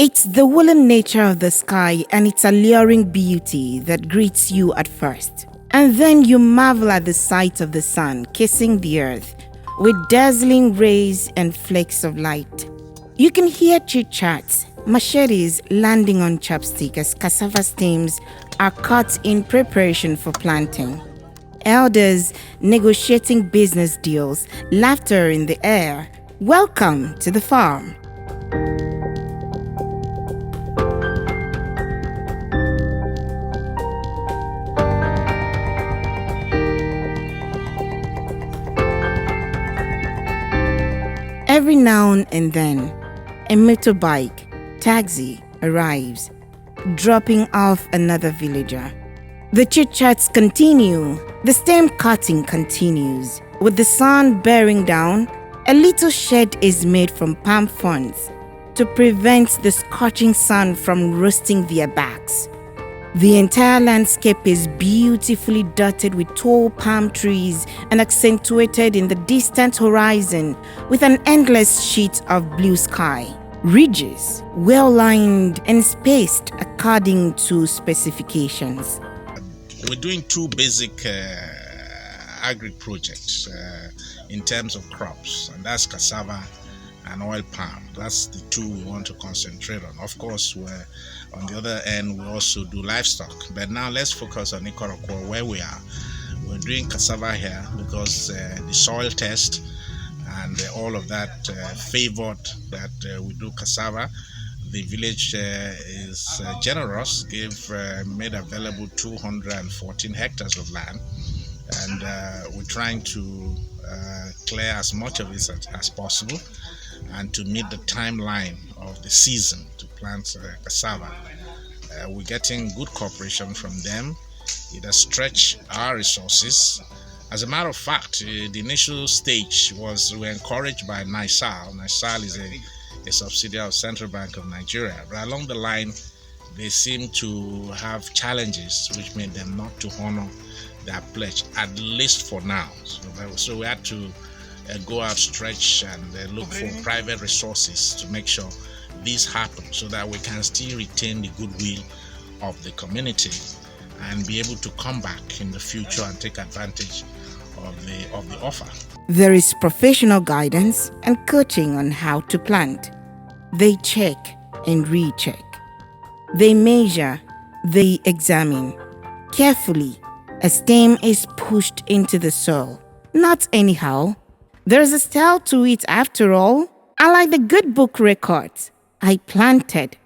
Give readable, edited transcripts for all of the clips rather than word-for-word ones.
It's the woolen nature of the sky and its alluring beauty that greets you at first. And then you marvel at the sight of the sun kissing the earth with dazzling rays and flakes of light. You can hear chit-chats, machetes landing on chopstick as cassava stems are cut in preparation for planting. Elders negotiating business deals, laughter in the air. Welcome to the farm. Every now and then, a motorbike, taxi arrives, dropping off another villager. The chit-chats continue, the stem cutting continues. With the sun bearing down, a little shed is made from palm fronds to prevent the scorching sun from roasting their backs. The entire landscape is beautifully dotted with tall palm trees and accentuated in the distant horizon with an endless sheet of blue sky. Ridges, well-lined and spaced according to specifications. We're doing two basic agri projects in terms of crops, and that's cassava and oil palm. That's the two we want to concentrate on. Of course, on the other end, we also do livestock. But now let's focus on Ikot Abasi, where we are. We're doing cassava here because the soil test and all of that favored that we do cassava. The village is generous, made available 214 hectares of land, and we're trying to clear as much of it as possible and to meet the timeline of the season to plant cassava. We're getting good cooperation from them. It has stretched our resources. As a matter of fact, the initial stage was we were encouraged by NISAL. NISAL is a subsidiary of Central Bank of Nigeria. But along the line, they seem to have challenges which made them not to honor their pledge, at least for now. So we had to go out, stretch, and look for private resources to make sure this happens so that we can still retain the goodwill of the community and be able to come back in the future and take advantage of the offer. There is professional guidance and coaching on how to plant. They check and recheck. They measure, they examine. Carefully, a stem is pushed into the soil. Not anyhow. There's a style to it after all. I like the good book records. I planted,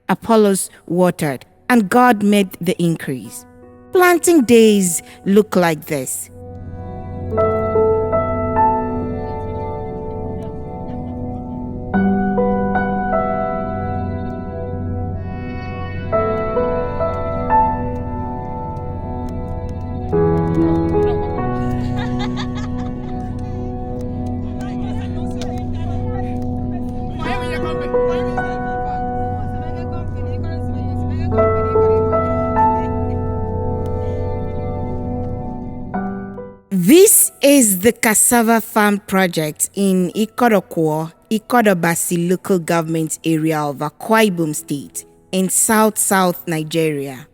Apollos watered, and God made the increase. Planting days look like this. This is the Cassava Farm Project in Okwo, Ikot Abasi local government area of Akwa Ibom State in South Nigeria.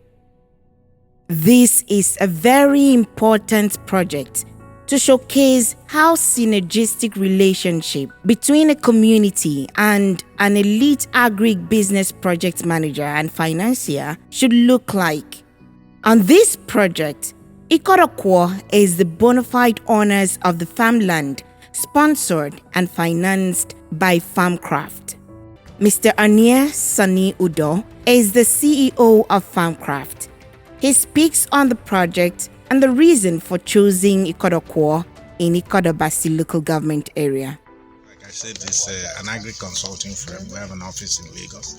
This is a very important project to showcase how synergistic relationship between a community and an elite agri-business project manager and financier should look like. On this project, Ikot Abasi is the bona fide owners of the farmland, sponsored and financed by FarmCraft. Mr. Anier Sani Udo is the CEO of FarmCraft. He speaks on the project and the reason for choosing Ikot Abasi in Ikot Abasi local government area. Like I said, it's an agri-consulting firm. We have an office in Lagos,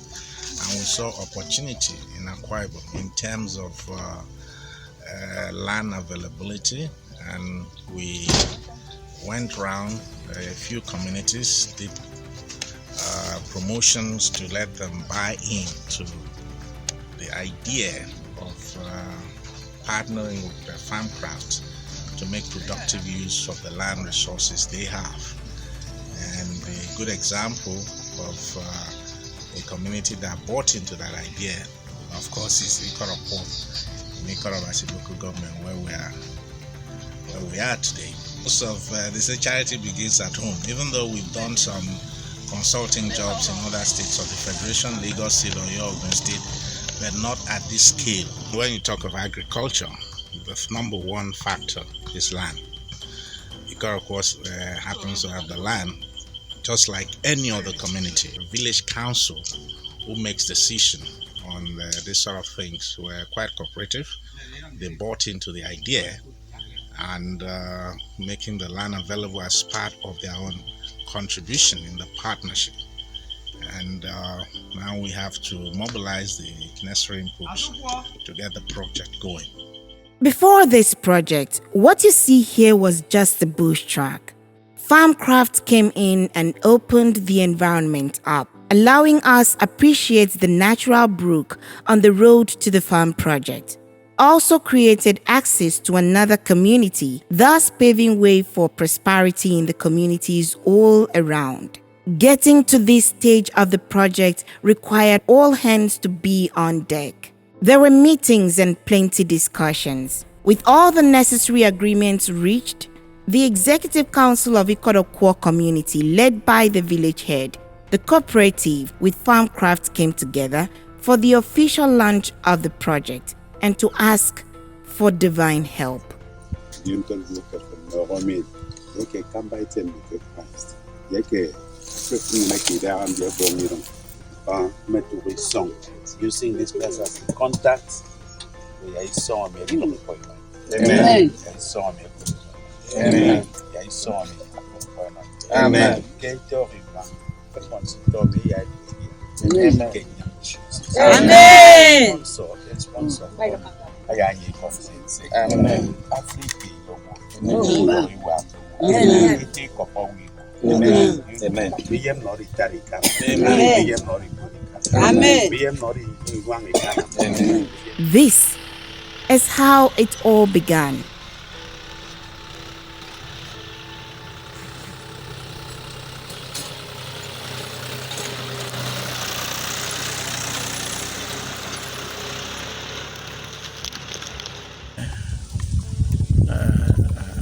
and we saw opportunity in Akwa Ibom in terms of land availability, and we went around a few communities, did promotions to let them buy into the idea of partnering with the FarmCraft to make productive use of the land resources they have. And a good example of a community that bought into that idea, of course, is Ikot Abasi in Ikot Abasi local government, where we are today. Most of this charity begins at home. Even though we've done some consulting jobs in other states of the Federation, Lagos State or your Ogun State, but not at this scale. When you talk of agriculture, the number one factor is land. Ikot, of course, happens to have the land, just like any other community. A village council who makes decision on this sort of things were quite cooperative. They bought into the idea and making the land available as part of their own contribution in the partnership. And now we have to mobilize the necessary inputs to get the project going. Before this project, what you see here was just a bush track. FarmCraft came in and opened the environment up, allowing us appreciate the natural brook on the road to the farm project. Also created access to another community, thus paving way for prosperity in the communities all around. Getting to this stage of the project required all hands to be on deck. There were meetings and plenty discussions. With all the necessary agreements reached, the Executive Council of Okwo community, led by the village head, the Cooperative with FarmCraft came together for the official launch of the project and to ask for divine help. Using this place as a contact, we saw me. Amen. Amen. Amen. Amen. Sponsor. This is how it all began.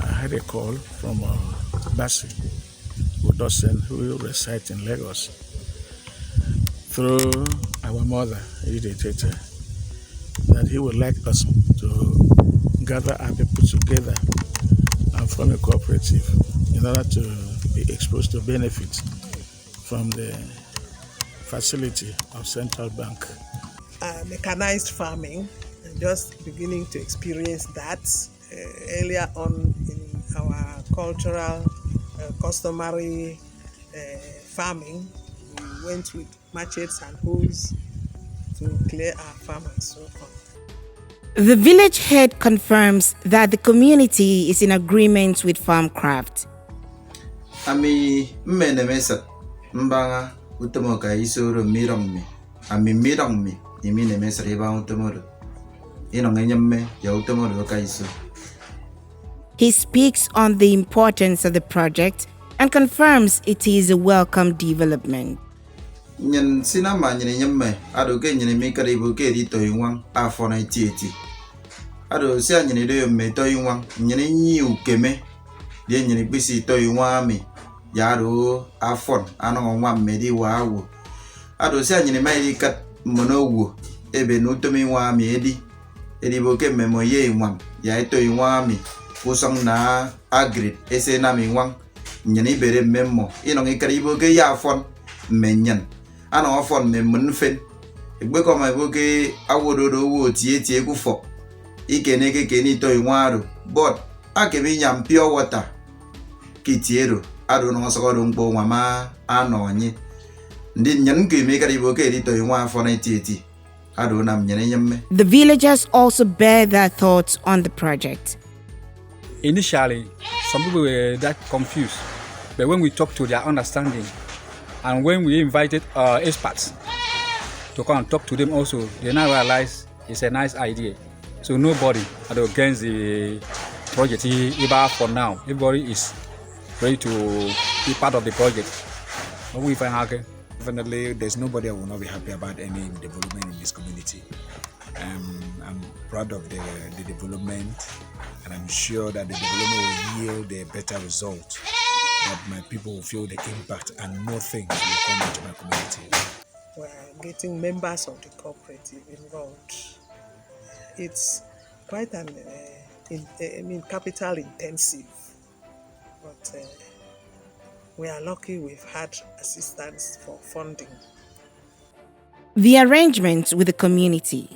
I had a call from Abasi, who resides in Lagos, through our mother, Edith, that he would like us to gather our people together and form a cooperative in order to be exposed to benefits from the facility of Central Bank. Mechanized farming, just beginning to experience that earlier on in our cultural, customary farming. We went with machetes and hoes to clear our farm and so on. The village head confirms that the community is in agreement with FarmCraft. Ami mmene mesa mbanga utomoka isoro mirongmi ami mirongmi imine mesa riba utomoro inongenyemme ya utomoro kaiso. He speaks on the importance of the project and confirms it is a welcome development. Nyen sinama nyene nyemme ado ke nyene mikari boke di toywan afona itieti ado sia nyene do me toywan nyene nyi ukeme de nyene bisi toywan mi yaro afon ano nwa medi wawo ado sia nyene mai kat monowo ebe no tomi wa mi edi boke memo ye nwan ya toywan mi usong na agrit ese na mi nwan nyene bere memo ino ngikari boke ya afon menyan ana ofon me munfen egbe ko ma boke awododo wo tie kufo ikene keke ni to inwaro but akebe nyam pure water kitiero ado no sokoro ngbo mama anonye ndi nyan ke me kari boke ri to inwa afo na tieti ado na mnyene nyemme. The villagers also bear their thoughts on the project. Initially, some people were that confused, but when we talked to their understanding, and when we invited experts to come and talk to them also, they now realize it's a nice idea. So nobody against the project even for now. Everybody is ready to be part of the project. We find Definitely, there's nobody who will not be happy about any development in this community. I'm proud of the development, and I'm sure that the development will yield a better result, that my people will feel the impact and more things will come into my community. We're getting members of the cooperative involved. It's quite an, capital intensive, but we are lucky we've had assistance for funding. The arrangement with the community.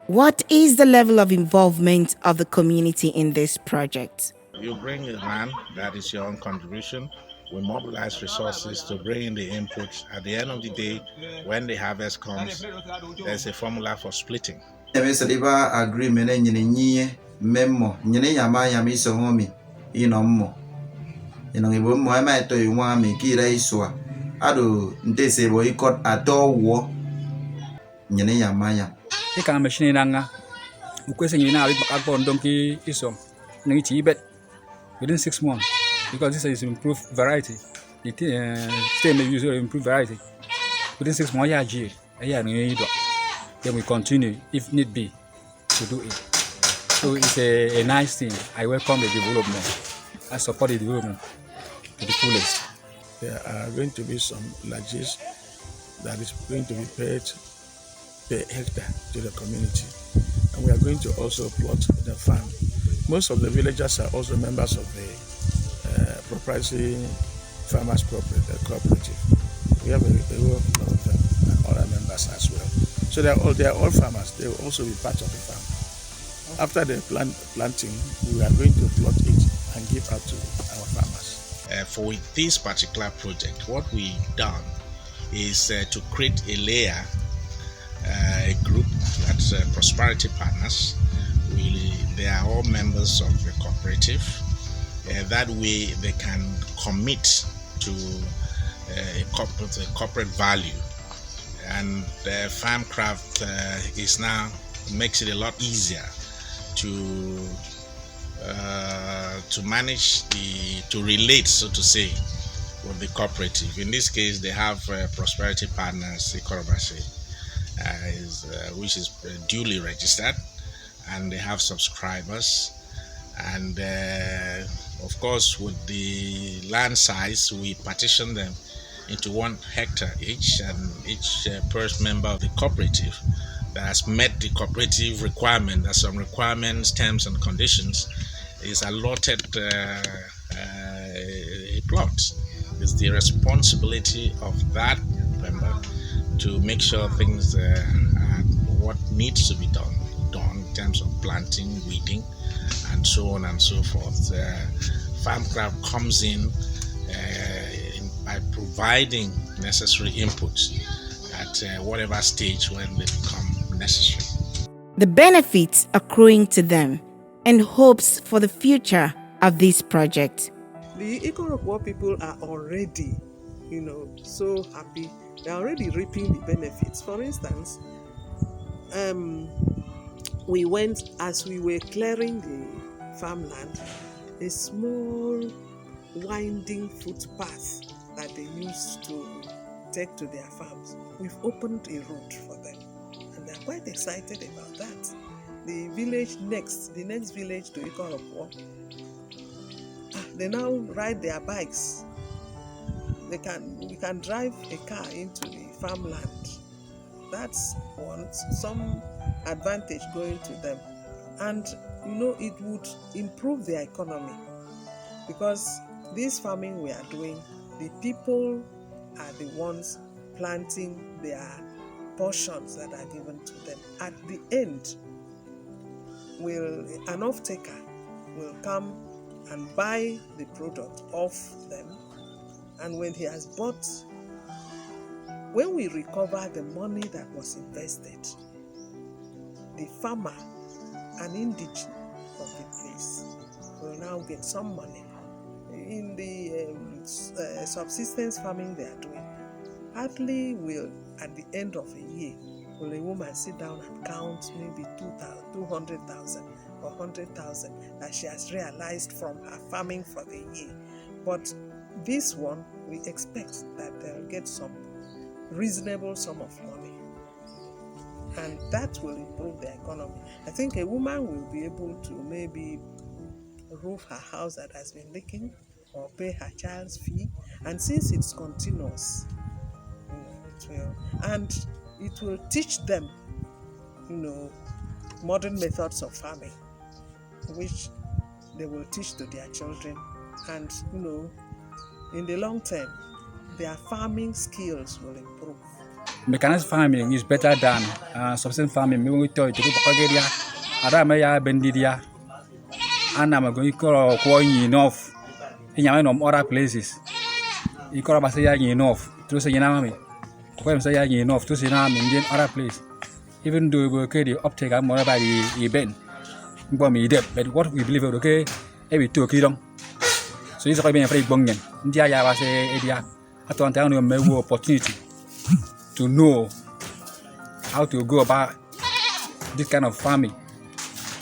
What is the level of involvement of the community in this project? You bring a land, that is your own contribution. We mobilize resources to bring in the inputs. At the end of the day, when the harvest comes, there's a formula for splitting. Mesaliba agreement nyine nyie memo nyine yama yami songomi inommo inongibo mo ama to ywa mi kira iswa ado ntese bo ikot atowo nyine yama yam Ika machine nanga. Ukwese nyina ali bakakon donki isom. Ngi chibet within 6 months, because this is improved variety. It stay may use improved variety. Within 6 months, then we continue if need be to do it. So it's a nice thing. I welcome the development. I support the development to the fullest. There are going to be some largesse that is going to be paid per hectare to the community. And we are going to also plot the farm. Most of the villagers are also members of the proprietary farmers cooperative. We have a whole lot of them and other members as well. So they are all farmers. They will also be part of the farm. After the planting, we are going to plot it and give out to our farmers. For this particular project, what we've done is to create a layer, a group that's Prosperity Partners. They are all members of the cooperative. That way they can commit to a corporate value. And FarmCraft is now makes it a lot easier to manage to relate, so to say, with the cooperative. In this case, they have Prosperity Partners, Ikot Abasi, which is duly registered, and they have subscribers. And of course, with the land size, we partition them into 1 hectare each, and each first member of the cooperative that has met the cooperative requirement, there's some requirements, terms and conditions, is allotted a plot. It's the responsibility of that member to make sure things are what needs to be done in terms of planting, weeding, and so on and so forth. FarmCraft comes in by providing necessary inputs at whatever stage when they become necessary. The benefits accruing to them and hopes for the future of this project. The Ikot people are already, so happy. They're already reaping the benefits. For instance, we went, as we were clearing the farmland, a small winding footpath that they used to take to their farms. We've opened a road for them, and they're quite excited about that. The next village to Ikot, they now ride their bikes. We can drive a car into the farmland. That's some advantage going to them, and it would improve their economy, because this farming we are doing, the people are the ones planting their portions that are given to them. At the end, an off-taker will come and buy the product off them, and when he has bought, when we recover the money that was invested, the farmer, an indigene of the place, will now get some money. In the subsistence farming they are doing, hardly will, at the end of a year, will a woman sit down and count maybe 200,000 or 100,000 that she has realized from her farming for the year. But this one, we expect that they'll get some reasonable sum of money. And that will improve the economy. I think a woman will be able to maybe roof her house that has been leaking or pay her child's fee. And since it's continuous, it will teach them, modern methods of farming, which they will teach to their children. And, in the long term, their farming skills will improve. Mechanized farming is better than subsistence farming. We to do Bakageria, Aramaya Bendidia, and I'm going to call enough in other places. Ikot Abasi enough to say Yanami. Say enough to say in other place. Even though we okay the uptake I'm more by the event. But what we believe okay, every 2 kilo. So it's a very bungan. India was a idea. I don't tell you maybe opportunity to know how to go about this kind of farming.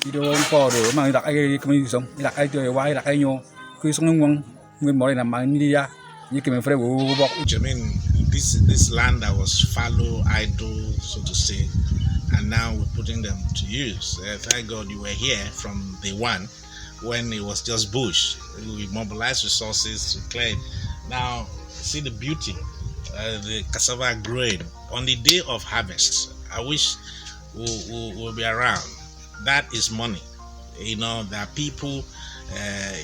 You don't for the man that I communism, like I do a while, like I know, Christian with more than India. You can afraid walk. I mean, this land that was fallow, idle, so to say, and now we're putting them to use. Thank God you were here from day one when it was just bush. We mobilized resources to clear it. Now, see the beauty, the cassava growing on the day of harvest. I wish we'll be around. That is money. There are people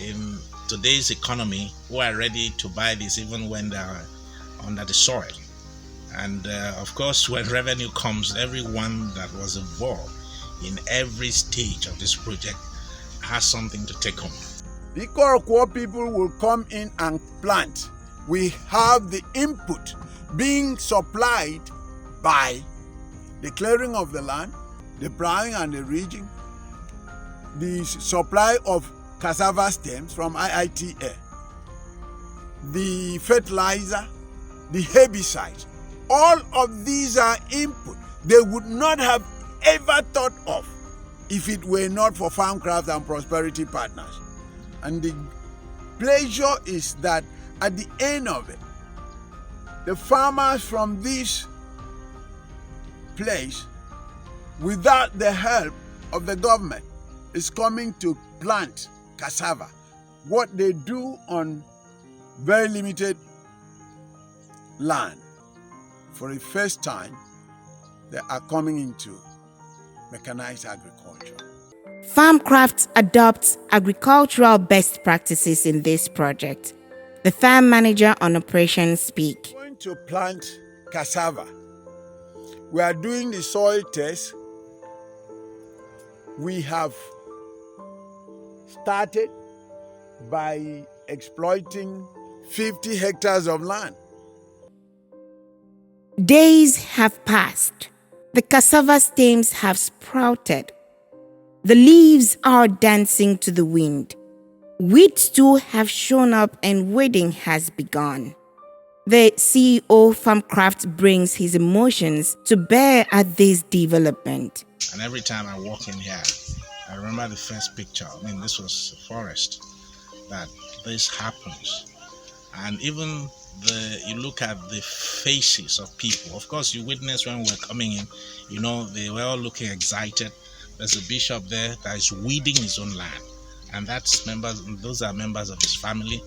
in today's economy who are ready to buy this even when they're under the soil. And of course, when revenue comes, everyone that was involved in every stage of this project has something to take home. The Okwo people will come in and plant. We have the input being supplied by the clearing of the land, the plowing and the ridging, the supply of cassava stems from IITA, the fertilizer, the herbicide. All of these are input they would not have ever thought of if it were not for FarmCraft and Prosperity Partners. And the pleasure is that at the end of it, the farmers from this place, without the help of the government, is coming to plant cassava. What they do on very limited land, for the first time, they are coming into mechanized agriculture. FarmCraft adopts agricultural best practices in this project. The farm manager on operations speak. We're going to plant cassava. We are doing the soil test. We have started by exploiting 50 hectares of land. Days have passed. The cassava stems have sprouted. The leaves are dancing to the wind. Weeds too have shown up and weeding has begun. The CEO FarmCraft brings his emotions to bear at this development. And every time I walk in here, I remember the first picture. I mean, this was a forest that this happens. And even you look at the faces of people. Of course, you witness when we're coming in, they were all looking excited. There's a bishop there that is weeding his own land. And those are members of his family.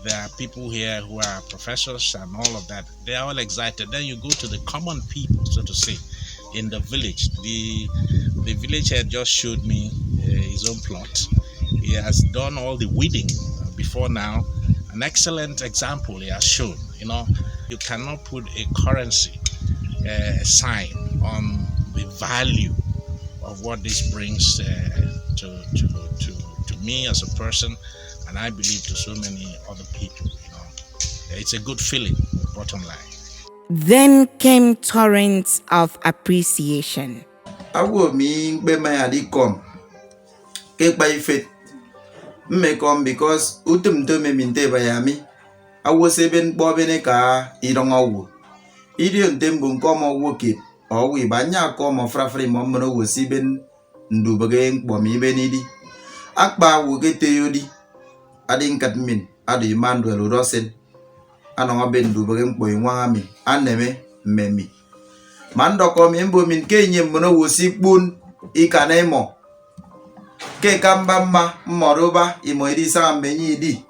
There are people here who are professors and all of that. They are all excited. Then you go to the common people, so to say, in the village. The villager just showed me his own plot. He has done all the weeding before now. An excellent example he has shown. You cannot put a currency sign on the value of what this brings to me as a person, and I believe to so many other people. It's a good feeling, bottom line. Then came torrents of appreciation. Awo mi be my adikom. Ke by faith. Me come because utum to me minte bayami. Awo seben bobene ka idong awo. Idion tembung komo wokit. Owi banya komo frafri momono wosiben ndu bageng bomi benidi. Akba wogete yodi. Adin katmin adi Emmanuel Rosen. Anong aben ndu bageng boy wangami. Aneme mmemi ma ndoko mi mbo min ke nye mmono wosi kpun ikanemo ke kamba mma mmoroba imo iri sa menyi di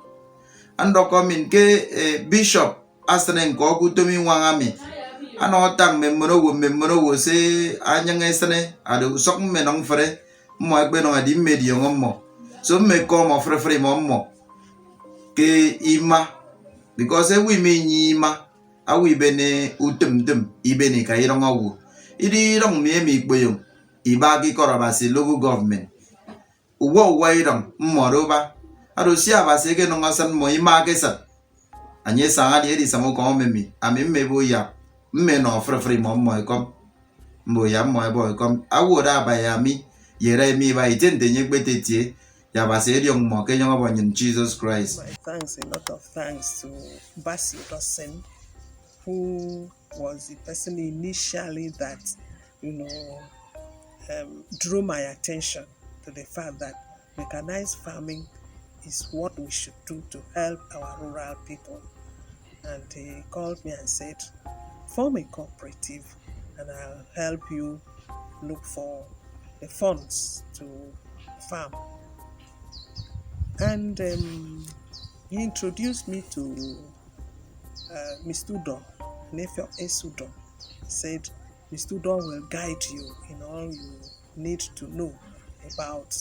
andoko min ke bishop asene nke oku tomi nwangami ano tang memmono wo se anyang esene ado sok menong fre mo egbe no adi medio ngommo so me ko mo fre mo ke ima because we me nyima awi bene utumdum ibene ka irong awu idi rong mi gboyo ibagi korabasi local government uwo wairong mmoroba ado si abase ke no ngasan mo ima ke sa anye sanga di samo ko memi ami mebo ya mme no frefre mo ekom mbo ya mo ebo ekom awoda ba ya mi yere mi ba itende nye gbetetie ya ba se riong mo ke nyong abonyin Jesus Christ. My thanks, a lot of thanks to Basi Dosen, who was the person initially that, drew my attention to the fact that mechanized farming is what we should do to help our rural people. And he called me and said, form a cooperative and I'll help you look for the funds to farm. And he introduced me to Mr. Udon, nephew Esudon. He said, Mr. Udon will guide you in all you need to know about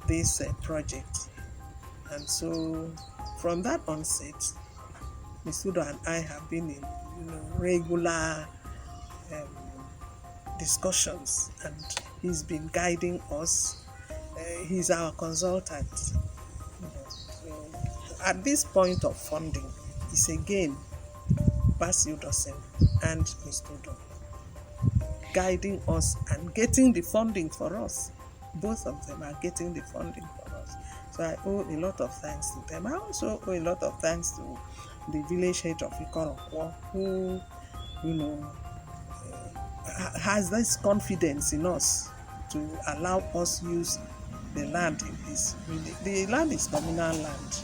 this project. And so from that onset, Mr. Udon and I have been in regular discussions, and he's been guiding us. He's our consultant. At this point of funding, it's again Basil Dosen and Mr. Udon guiding us and getting the funding for us. Both of them are getting the funding for us. So I owe a lot of thanks to them. I also owe a lot of thanks to the village head of Ikot Abasi, who, has this confidence in us to allow us use the land in this. The land is communal land.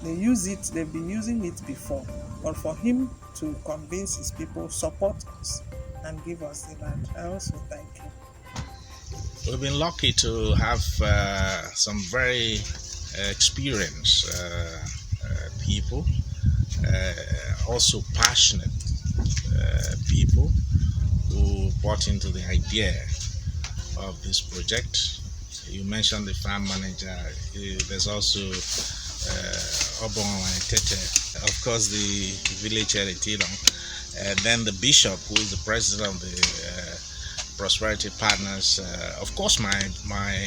They use it, they've been using it before. But for him to convince his people, support us and give us the land, I also thank him. We've been lucky to have some very experienced people, also passionate people who bought into the idea of this project. You mentioned the farm manager. There's also Obon and Tete, of course, the village heritage, and then the bishop, who is the president of the Prosperity Partners. Of course, my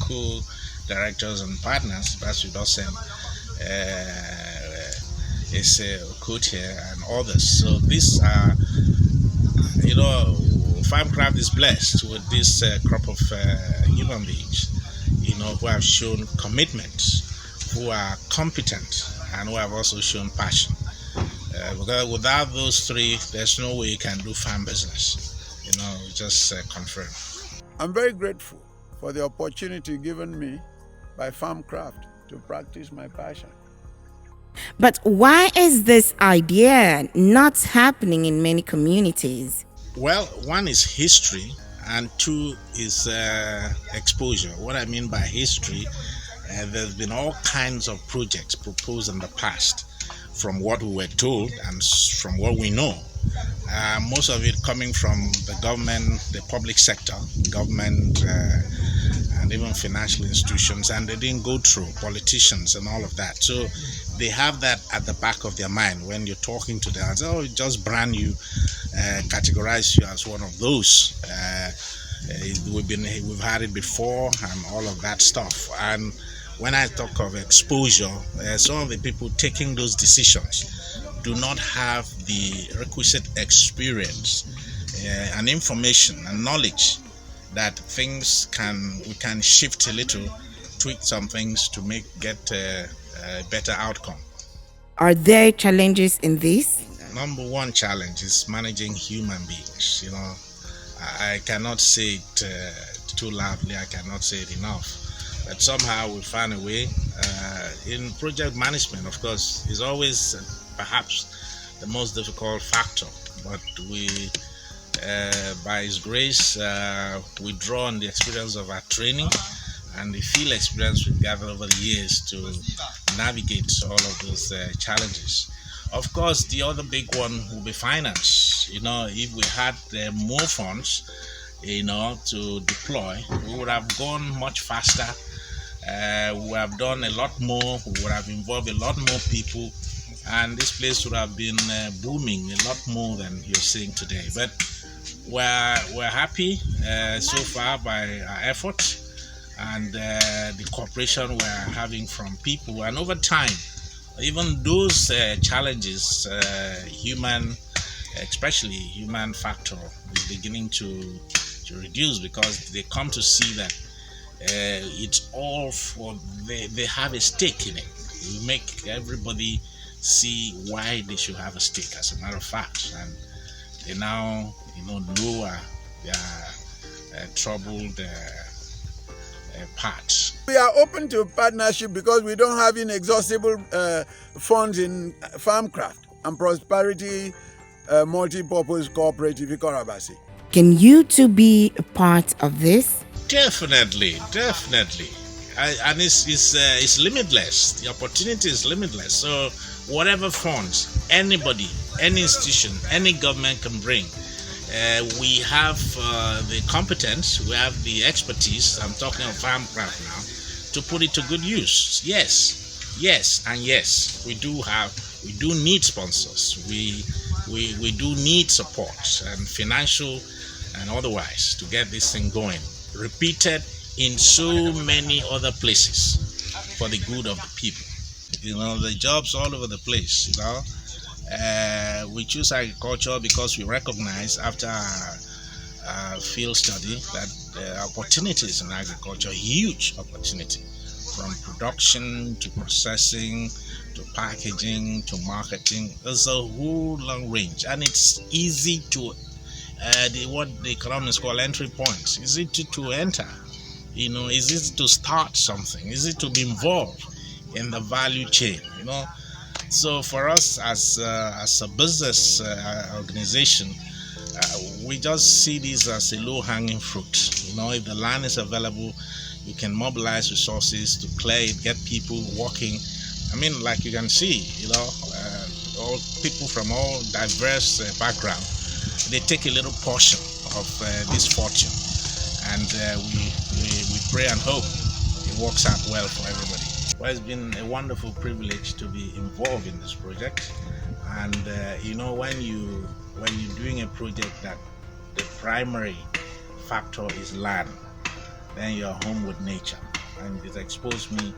co-directors and partners, Basu Dosen, is Okwo and others. So these are, FarmCraft is blessed with this crop of human beings, who have shown commitment, who are competent, and who have also shown passion. Because without those three, there's no way you can do farm business. Just confirm. I'm very grateful for the opportunity given me by FarmCraft to practice my passion. But why is this idea not happening in many communities? Well, one is history, and two is exposure. What I mean by history, there's been all kinds of projects proposed in the past, from what we were told and from what we know. Most of it coming from the government, the public sector, government, and even financial institutions, and they didn't go through politicians and all of that. So they have that at the back of their mind when you're talking to them. Oh, just brand you, categorize you as one of those. We've had it before and all of that stuff. And when I talk of exposure, some of the people taking those decisions do not have the requisite experience and information and knowledge that we can shift a little, tweak some things to get a better outcome. Are there challenges in this? Number one challenge is managing human beings. I cannot say it too loudly, I cannot say it enough. But somehow we find a way. In project management, of course, is always perhaps the most difficult factor. But we, by His grace, we draw on the experience of our training and the field experience we've gathered over the years to navigate all of those challenges. Of course, the other big one will be finance. If we had more funds, to deploy, we would have gone much faster. We would have done a lot more. We would have involved a lot more people, and this place would have been booming a lot more than you're seeing today. But we're happy so far by our efforts and the cooperation we're having from people, and over time, even those challenges, especially human factor, is beginning to reduce, because they come to see that it's all for they have a stake in it. We make everybody see why they should have a stake, as a matter of fact, and they now lower their troubled parts. We are open to partnership because we don't have inexhaustible funds in FarmCraft and Prosperity Multi-Purpose Cooperative Ikot Abasi. Can you two be a part of this? Definitely. And it's limitless. The opportunity is limitless. So whatever funds, anybody, any institution, any government can bring. We have the competence, we have the expertise. I'm talking of FarmCraft now, to put it to good use. Yes, and yes. We do need sponsors. We do need support, and financial and otherwise, to get this thing going, repeated in so many other places for the good of the people. The jobs all over the place. We choose agriculture because we recognize, after our field study, that opportunities in agriculture, huge opportunity, from production to processing to packaging to marketing. There's a whole long range, and it's easy to what the economists call entry points. Is it to enter? Is it to start something? Is it to be involved in the value chain? So for us as a business organization, we just see this as a low-hanging fruit. If the land is available, you can mobilize resources to clear it, get people working. Like you can see, all people from all diverse backgrounds, they take a little portion of this fortune, and we pray and hope it works out well for everybody. Well, it's been a wonderful privilege to be involved in this project, and when you're doing a project that the primary factor is land, then you're home with nature, and it exposed me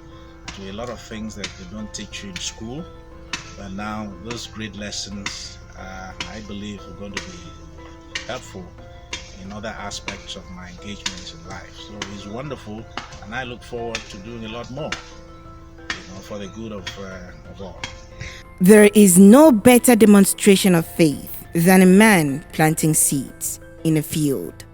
to a lot of things that they don't teach you in school. But now those great lessons, I believe, are going to be helpful in other aspects of my engagement in life. So it's wonderful, and I look forward to doing a lot more, for the good of all. There is no better demonstration of faith than a man planting seeds in a field.